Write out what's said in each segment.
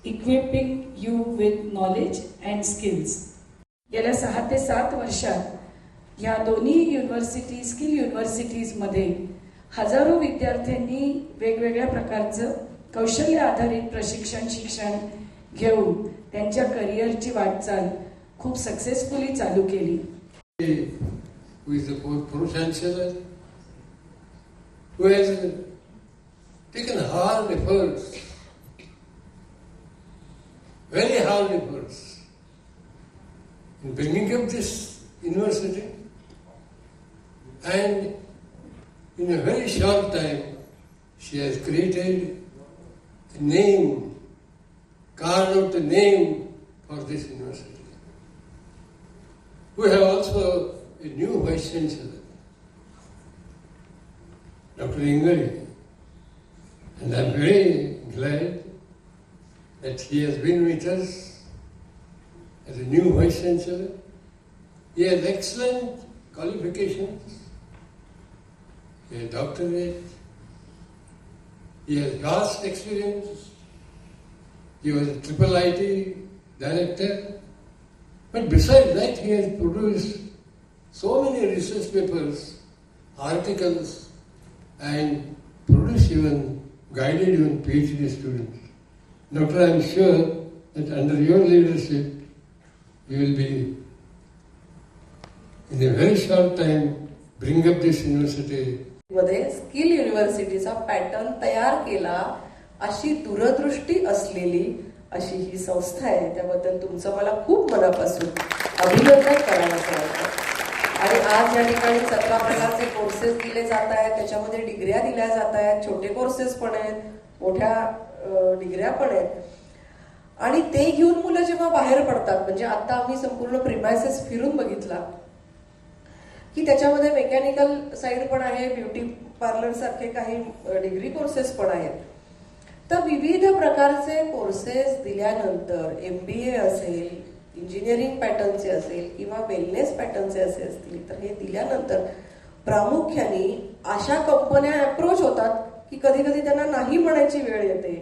equipping you with knowledge and skills. गेल्या 6 ते 7 वर्षात या दोन्ही युनिव्हर्सिटी स्किल युनिव्हर्सिटीजमध्ये हजारो विद्यार्थ्यांनी वेगवेगळ्या प्रकारचं कौशल्य आधारित शिक्षण घेऊन त्यांच्या करिअरची वाटचाल खूप सक्सेसफुली चालू केली. With the pro-chancellor, who has taken hard efforts, very hard efforts, in bringing up this university, and in a very short time, she has created a name, carved out a name for this university. We have also a new Vice Chancellor, Dr. Ingari, and I am very glad that he has been with us as a new Vice Chancellor. He has excellent qualifications, he has doctorate, he has vast experience, he was a triple IT director, but besides that he has produced so many research papers, articles, and produced guided even PhD students. Doctor, I am sure that under your leadership, you will be, in a very short time, bring up this university. मध्ये skill युनिव्हर्सिटीचा pattern तयार केला अशी दूरदृष्टी असलेली अशी ही संस्था आहे. त्याबद्दल तुमचं मला खूप मनापासून अभिनंदन करावंसं वाटतं. आणि आज या ठिकाणी 17 प्रकारचे कोर्सेस दिले जात आहेत. त्याच्यामध्ये डिग्र्या दिल्या जात आहेत, छोटे कोर्सेस पण आहेत, मोठ्या डिग्र्या पण आहेत. आणि ते घेऊन मुलं जेव्हा बाहेर पडतात, म्हणजे आता आम्ही संपूर्ण प्रिमायसेस फिरून बघितला की त्याच्यामध्ये मेकॅनिकल साईड पण आहे, ब्युटी पार्लर सारखे काही डिग्री कोर्सेस पण आहेत. तर विविध प्रकारचे कोर्सेस दिल्यानंतर MBA असेल, इंजिनिअरिंग पॅटर्नचे असेल किंवा वेलनेस पॅटर्नचे असतील, तर हे दिल्यानंतर प्रामुख्याने अशा कंपन्या अप्रोच होतात की कधी कधी त्यांना नाही म्हणायची वेळ येते.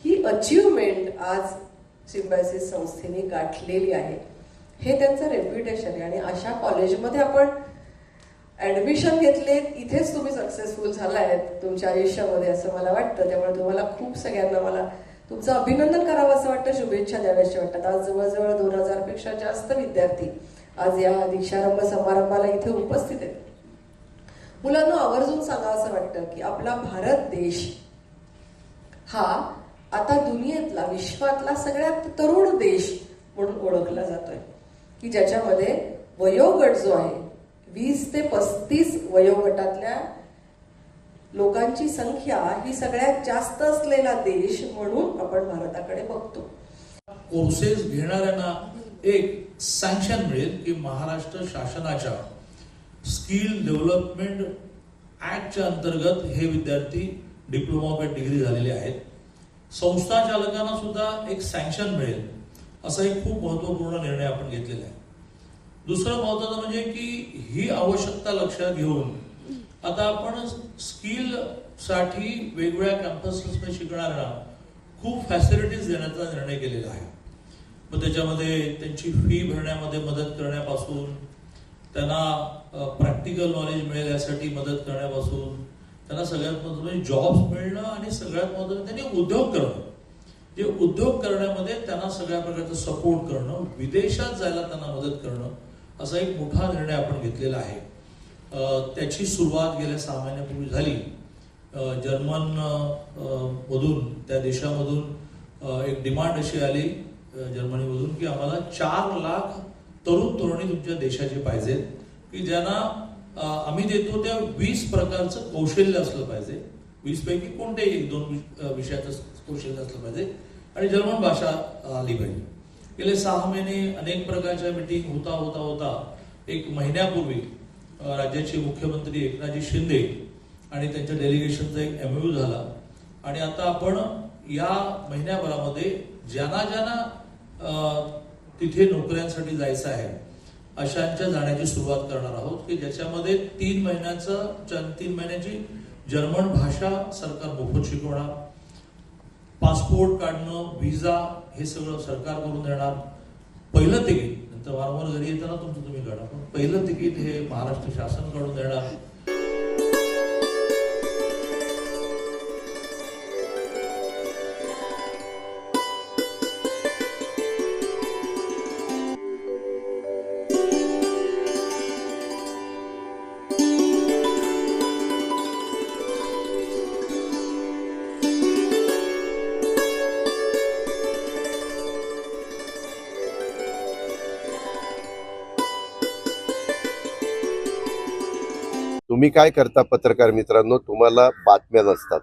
ही अचीवमेंट आज सिम्बायसिस संस्थेने गाठलेली आहे. हे त्यांचं रेप्युटेशन आहे. आणि अशा कॉलेजमध्ये आपण ऍडमिशन घेतले, इथेच तुम्ही सक्सेसफुल झालाय तुमच्या आयुष्यामध्ये असं मला वाटतं. त्यामुळे तुम्हाला खूप सगळ्यांना मला तुमचं अभिनंदन करावं असं वाटतं, शुभेच्छा द्याव्याशा वाटतात. आज जवळजवळ 2000 पेक्षा जास्त विद्यार्थी आज या दीक्षारंभ समारंभाला इथे उपस्थित आहेत. मुलांना आवर्जून सांगावं असं वाटतं की आपला भारत देश हा आता दुनियेतला, विश्वातला सगळ्यात तरुण देश म्हणून ओळखला जातोय, की ज्याच्यामध्ये वयोगट जो आहे 20 ते 35 वयोगटातल्या लोकांची संख्या ही सगळ्यात जास्त असलेला देश म्हणून आपण भारताकडे बघतो. कोर्सेस घेणाऱ्यांना एक सँक्शन मिळेल की महाराष्ट्र शासनाच्या स्किल डेव्हलपमेंट ऍक्टच्या अंतर्गत हे विद्यार्थी डिप्लोमा किंवा डिग्री झालेले आहेत. संस्था चालकांना सुद्धा एक सँक्शन मिळेल असा एक खूप महत्वपूर्ण निर्णय आपण घेतलेला आहे. दुसरं महत्वाचं म्हणजे की ही आवश्यकता लक्षात घेऊन आता आपण स्किल साठी वेगवेगळ्या कॅम्पसेसमध्ये शिकणाऱ्यांना खूप फॅसिलिटीज देण्याचा निर्णय केलेला आहे. मग त्याच्यामध्ये त्यांची फी भरण्यामध्ये मदत करण्यापासून, त्यांना प्रॅक्टिकल नॉलेज मिळेल यासाठी मदत करण्यापासून, त्यांना सगळ्यात महत्त्वाचं म्हणजे जॉब्स मिळणं, आणि सगळ्यात महत्त्वाचं त्यांनी उद्योग करणं. जे उद्योग करण्यामध्ये त्यांना सगळ्या प्रकारचं सपोर्ट करणं, विदेशात जायला त्यांना मदत करणं, असा एक मोठा निर्णय आपण घेतलेला आहे. त्याची सुरुवात गेल्या 6 महिन्यापूर्वी झाली. जर्मन मधून, त्या देशामधून एक डिमांड अशी आली जर्मनीमधून की आम्हाला 4 लाख तरुण तरुणी तुमच्या देशाचे पाहिजेत की ज्यांना आम्ही देतो त्या 20 प्रकारचं कौशल्य असलं पाहिजे. 20 पैकी कोणत्याही 1-2 विषयाचं कौशल्य असलं पाहिजे आणि जर्मन भाषा आली पाहिजे. गेले 6 महिने अनेक प्रकारच्या मीटिंग होता एक महिन्यापूर्वी राज्याचे मुख्यमंत्री एकनाथजी शिंदे आणि त्यांच्या डेलिगेशनचा एक MOU झाला. आणि आता आपण या महिन्याभरामध्ये ज्यांना तिथे नोकऱ्यांसाठी जायचं आहे अशांच्या जाण्याची सुरुवात करणार आहोत की ज्याच्यामध्ये 3 महिन्याची जर्मन भाषा सरकार मोफत शिकवणार. पासपोर्ट काढणं, व्हिसा हे सगळं सरकार करून देणार. पहिलं तिकीट, नंतर वारंवार घरी येताना तुमचं तुम्ही काढा, पण पहिलं तिकीट हे महाराष्ट्र शासन काढून देणार. तुम्ही काय करता पत्रकार मित्रांनो, तुम्हाला बातम्या नसतात,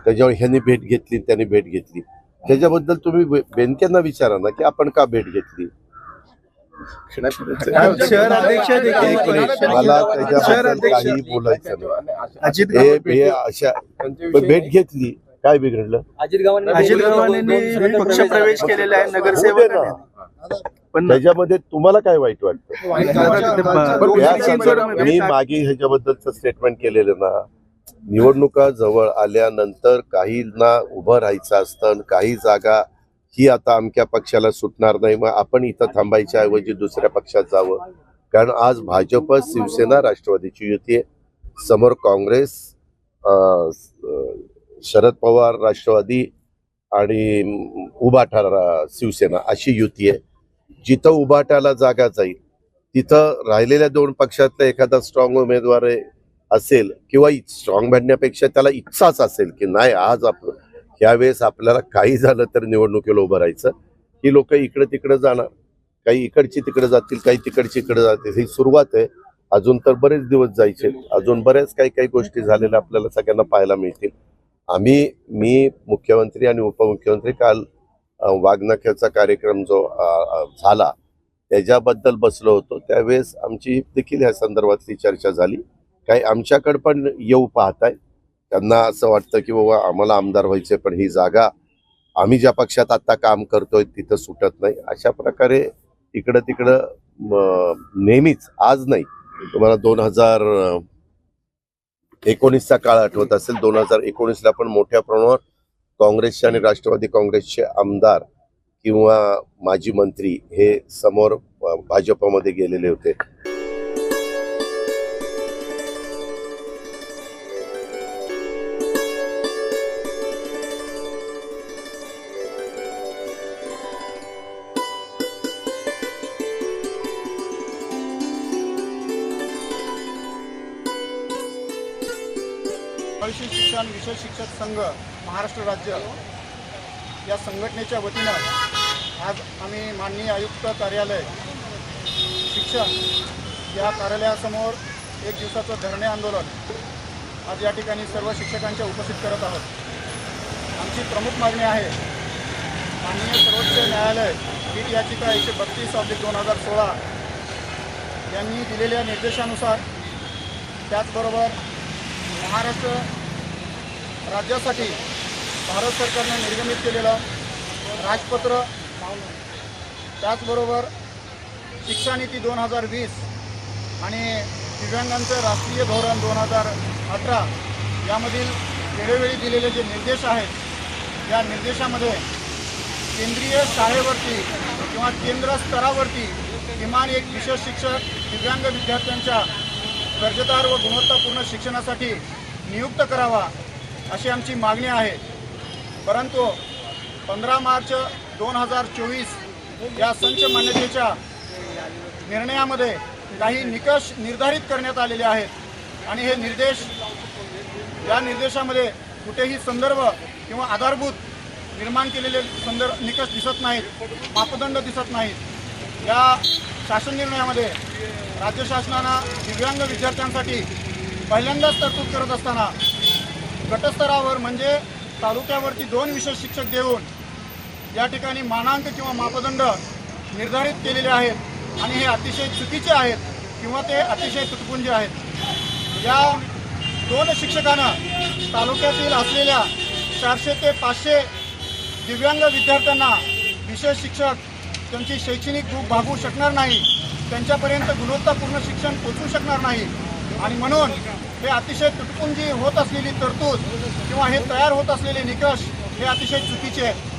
त्याच्यावर ह्यांनी भेट घेतली त्यांनी भेट घेतली, त्याच्याबद्दल तुम्ही बेनकेंना विचारा ना की आपण का भेट घेतली. शहर अध्यक्ष मला त्याच्याबद्दल काही बोलायचं नाही. हे अशा भेट घेतली, काय बिघडलं? अजित गव्हाणेंनी पक्ष प्रवेश केलेला आहे नगरसेवक. पण त्याच्यामध्ये तुम्हाला काय वाईट वाटतं? मी मागे ह्याच्याबद्दलचं स्टेटमेंट केलेलं ना, निवडणुका जवळ आल्यानंतर काहींना उभं राहायचं असतं, काही जागा ही आता अमक्या पक्षाला सुटणार नाही, मग आपण इथं थांबायच्या ऐवजी दुसऱ्या पक्षात जावं. कारण आज भाजप, शिवसेना, राष्ट्रवादीची युती आहे, समोर काँग्रेस, शरद पवार राष्ट्रवादी आणि उभाटा शिवसेना अशी युती आहे. जिथं उभाटाला जागा जाईल तिथं राहिलेल्या दोन पक्षातला एखादा स्ट्रॉंग उमेदवार असेल, किंवा स्ट्रॉंग म्हणण्यापेक्षा त्याला इच्छाच असेल की नाही आज आपण यावेळेस आपल्याला काही झालं तर निवडणुकीला उभं राहायचं, ही लोक इकडे तिकडे जाणार, काही इकडची तिकडे जातील, काही तिकडची इकडे जातील. ही सुरुवात आहे, अजून तर बरेच दिवस जायचे, अजून बऱ्याच काही गोष्टी झालेल्या आपल्याला सगळ्यांना पाहायला मिळतील. मी मुख्यमंत्री आणि उपमुख्यमंत्री काल वाघनख्याचा कार्यक्रम जो झाला त्याच्याबद्दल बसलो होतो, त्यावेळेस आमची देखील ह्या संदर्भातली चर्चा झाली. काही आमच्याकडे पण येऊ पाहताय, त्यांना असं वाटतं की बाबा आम्हाला आमदार व्हायचे, पण ही जागा आम्ही ज्या पक्षात आता काम करतोय तिथं सुटत नाही. अशा प्रकारे इकडं तिकडं नेहमीच, आज नाही, तुम्हाला 2019चा काळ आठवत असेल, 2019ला पण मोठ्या प्रमाणावर काँग्रेसचे आणि राष्ट्रवादी काँग्रेसचे आमदार किंवा माजी मंत्री हे समोर भाजपमध्ये गेलेले होते. कृषी शिक्षण विशेष शिक्षक संघ महाराष्ट्र राज्य या संघटनेच्या वतीनं आज आम्ही माननीय आयुक्त कार्यालय शिक्षण या कार्यालयासमोर एक दिवसाचं धरणे आंदोलन आज या ठिकाणी सर्व शिक्षकांच्या उपस्थित करत आहोत. आमची प्रमुख मागणी आहे, माननीय सर्वोच्च न्यायालय रीट याचिका 132/2016 यांनी दिलेल्या निर्देशानुसार, त्याचबरोबर महाराष्ट्र राज्यासाठी भारत सरकारने निर्गमित केलेलं राजपत्र, त्याचबरोबर शिक्षा नीती 2020 आणि दिव्यांगांचं राष्ट्रीय धोरण 2018 यामधील वेळोवेळी दिलेले जे निर्देश आहेत, या निर्देशामध्ये केंद्रीय शाळेवरती किंवा केंद्र स्तरावरती किमान एक विशेष शिक्षक दिव्यांग विद्यार्थ्यांच्या दर्जेदार व गुणवत्तापूर्ण शिक्षणासाठी नियुक्त करावा अशी आमची मागणी आहे. परंतु 15 मार्च 2024 या संच मान्यतेच्या निर्णयामध्ये काही निकष निर्धारित करण्यात आलेले आहेत आणि हे या निर्देशामध्ये कुठेही संदर्भ किंवा आधारभूत निर्माण केलेले निकष दिसत नाहीत, मापदंड दिसत नाहीत. या शासन निर्णयामध्ये राज्य शासनानं दिव्यांग विद्यार्थ्यांसाठी पहिल्यांदाच तरतूद करत असताना गटस्तरावर म्हणजे तालुक्यावरती 2 विशेष शिक्षक देऊन या ठिकाणी मानांक किंवा मापदंड निर्धारित केलेले आहेत आणि हे अतिशय चुकीचे आहेत किंवा ते अतिशय तुटपुंजे आहेत. या 2 शिक्षकांना तालुक्यातील असलेल्या 400 ते 500 दिव्यांग विद्यार्थ्यांना विशेष शिक्षक त्यांची शैक्षणिक भूक भागवू शकणार नाही, त्यांच्यापर्यंत गुणवत्तापूर्ण शिक्षण पोचवू शकणार नाही आणि म्हणून हे अतिशय तुटपुंजी होत असलेली तरतूद किंवा हे तयार होत असलेले निकष हे अतिशय चुकीचे आहेत.